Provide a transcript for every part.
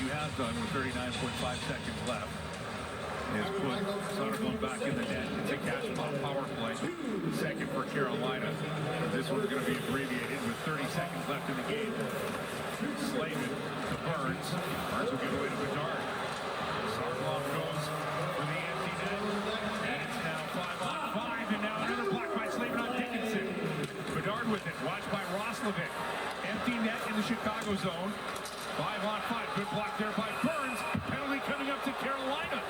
he has done with 39.5 seconds left. Is put Sutter going back in the net. It's a cash power play. Second for Carolina. This one's going to be abbreviated with 30 seconds left in the game. Slavin to Burns. Burns will give away to Bedard. Sarkov goes for the empty net. And it's now 5-on-5. And now another block by Slavin on Dickinson. Bedard with it. Watched by Roslovic. Empty net in the Chicago zone. 5-on-5. Good block there by Burns. Penalty coming up to Carolina.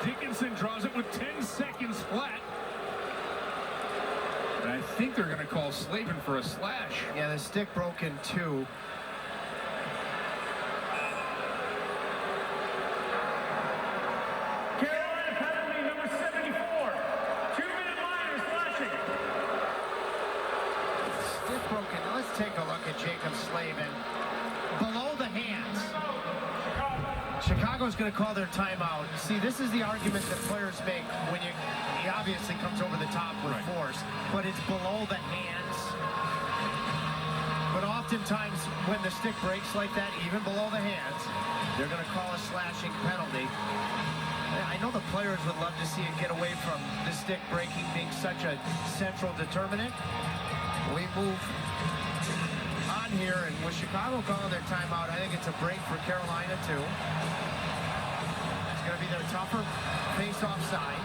Dickinson draws it with 10 seconds flat. And I think they're going to call Slavin for a slash. Yeah, the stick broke in two. Carolina penalty number 74. 2-minute minor slashing. Stick broken. Let's take a look at Jacob Slavin. Below the hands. Chicago's going to call their timeout. See, this is the argument that players make when he obviously comes over the top with force, but it's below the hands. But oftentimes when the stick breaks like that, even below the hands, they're going to call a slashing penalty. I know the players would love to see it get away from the stick breaking being such a central determinant. We move on here, and with Chicago calling their timeout, I think it's a break for Carolina too. It's going to be their tougher face-off side.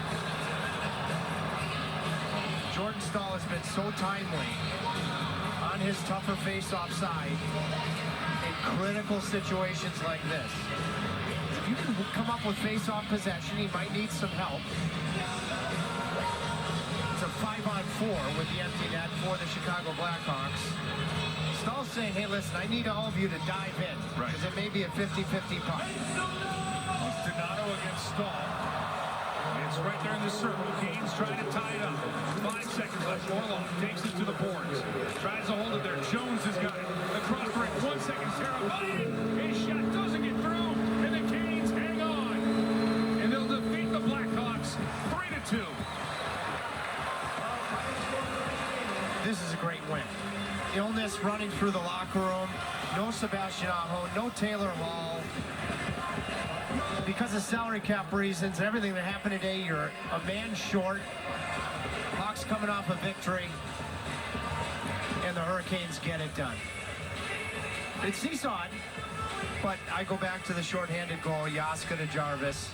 Jordan Staal has been so timely on his tougher face-off side in critical situations like this. If you can come up with face-off possession, he might need some help. It's a 5-on-4 with the empty net for the Chicago Blackhawks. Stahl's saying, hey, listen, I need all of you to dive in, because it may be a 50-50 puck. It's Donato against Stahl. It's right there in the circle. Canes trying to tie it up. 5 seconds left. Orlov takes it to the boards. Tries to hold it there. Jones has got it. Across the ring. 1 second. Sarah his shot doesn't get through. And the Canes hang on. And they'll defeat the Blackhawks 3-2. This is a great win. Illness running through the locker room. No Sebastian Aho, no Taylor Hall. Because of salary cap reasons, everything that happened today, you're a man short. Hawks coming off a victory. And the Hurricanes get it done. It's seesawed, but I go back to the shorthanded goal, Jaska to Jarvis,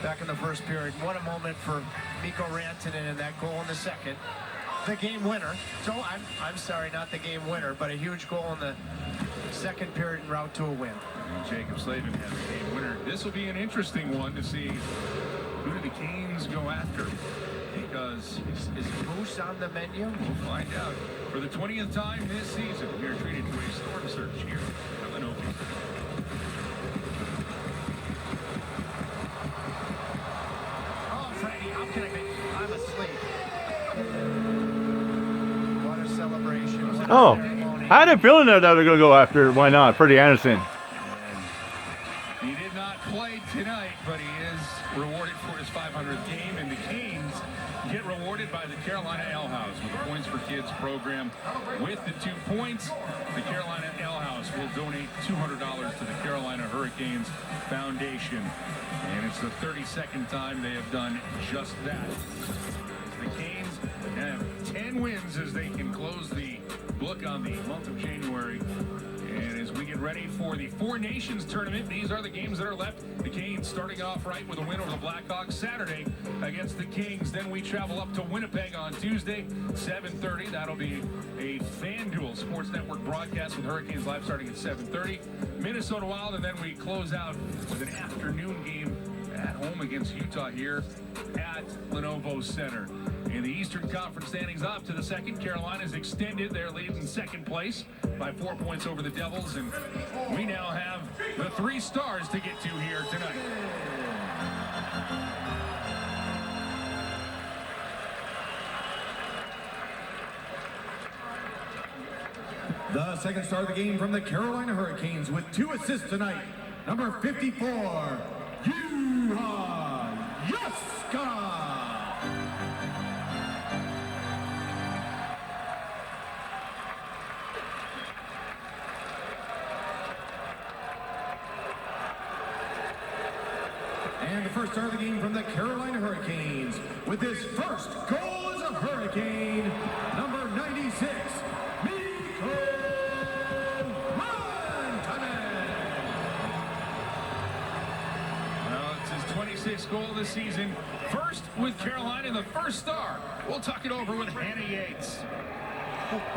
back in the first period. What a moment for Mikko Rantanen in that goal in the second. The game winner. So I'm sorry, not the game winner, but a huge goal in the second period en route to a win. And Jacob Slavin has the game winner. This will be an interesting one to see who do the Canes go after. Because is Moose on the menu? We'll find out. For the 20th time this season, we are treated to a storm surge here at Lenovo. Oh, Freddie, how can I make? I'm asleep. What a celebration. Oh, I had a feeling that they were going to go after, why not, Freddie Anderson. And he did not play tonight, but he is rewarded for his 500th game, and the Canes get rewarded by the Carolina Ale House with the Points for Kids program. With the 2 points, the Carolina Ale House will donate $200 to the Carolina Hurricanes Foundation. And it's the 32nd time they have done just that. The Canes have 10 wins as they can close the book on the month of January. And as we get ready for the Four Nations tournament, these are the games that are left. The Canes starting off right with a win over the Blackhawks Saturday against the Kings. Then we travel up to Winnipeg on Tuesday, 7:30. That'll be a FanDuel Sports Network broadcast with Hurricanes Live starting at 7:30. Minnesota Wild, and then we close out with an afternoon game at home against Utah here at Lenovo Center. In the Eastern Conference standings up to the second, Carolina's extended their lead in second place by 4 points over the Devils, and we now have the 3 stars to get to here tonight. The second star of the game from the Carolina Hurricanes with 2 assists tonight, number 54, Juha Jaska. And the first star of the game from the Carolina Hurricanes with his first goal as a Hurricane, number 96, Mikko Rantanen. Well, it's his 26th goal of the season. First with Carolina, and the first star. We'll talk it over with Hannah Yates.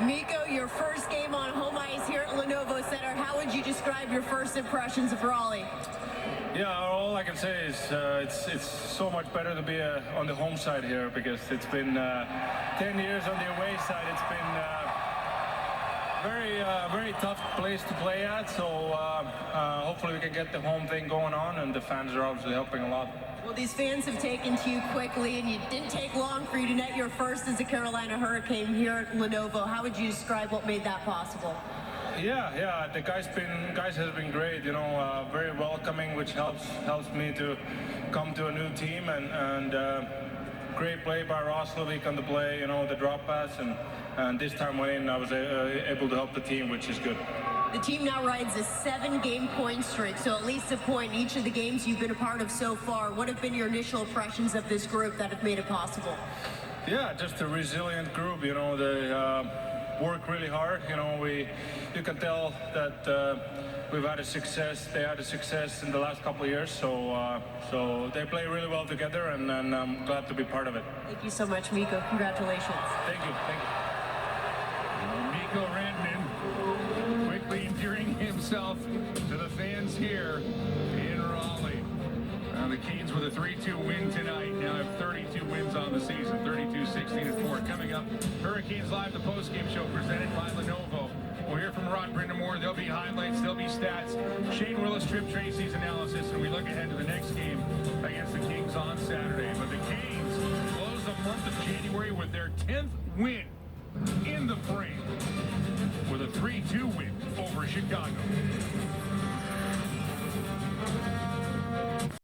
Mikko, your first game on home ice here at Lenovo Center. How would you describe your first impressions of Raleigh? Yeah, all I can say is it's so much better to be on the home side here, because it's been 10 years on the away side. It's been very tough place to play at. So hopefully we can get the home thing going on, and the fans are obviously helping a lot. Well, these fans have taken to you quickly, and it didn't take long for you to net your first as a Carolina Hurricane here at Lenovo. How would you describe what made that possible? Yeah. The guys has been great. You know, very welcoming, which helps me to come to a new team, and great play by Roslovic on the play. You know, the drop pass, and this time Wayne, I was able to help the team, which is good. The team now rides a 7-game point streak, so at least a point in each of the games you've been a part of so far. What have been your initial impressions of this group that have made it possible? Yeah, just a resilient group. You know, they work really hard. You know, you can tell that we've had a success. They had a success in the last couple of years, so they play really well together, and I'm glad to be part of it. Thank you so much, Mikko. Congratulations. Thank you. Mikko Rantanen quickly endearing himself to the fans here in Raleigh. The Canes with a 3-2 win tonight now have 32 wins on the season, 32-16-4. Coming up, Hurricanes Live, the postgame show presented by Lenovo. We'll hear from Rod Brindamore. There'll be highlights, there'll be stats. Shane Willis, Trip Tracy's analysis, and we look ahead to the next game against the Kings on Saturday. But the Canes close the month of January with their 10th win in the frame with a 3-2 win over Chicago.